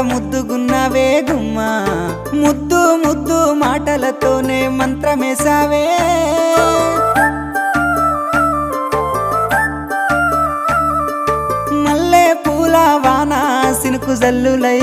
ముద్దుగున్నావే గుమ్మా ముద్దు ముద్దు మాటలతోనే మంత్రమేసావే మల్లె పూల వాన సినుకు జల్లులై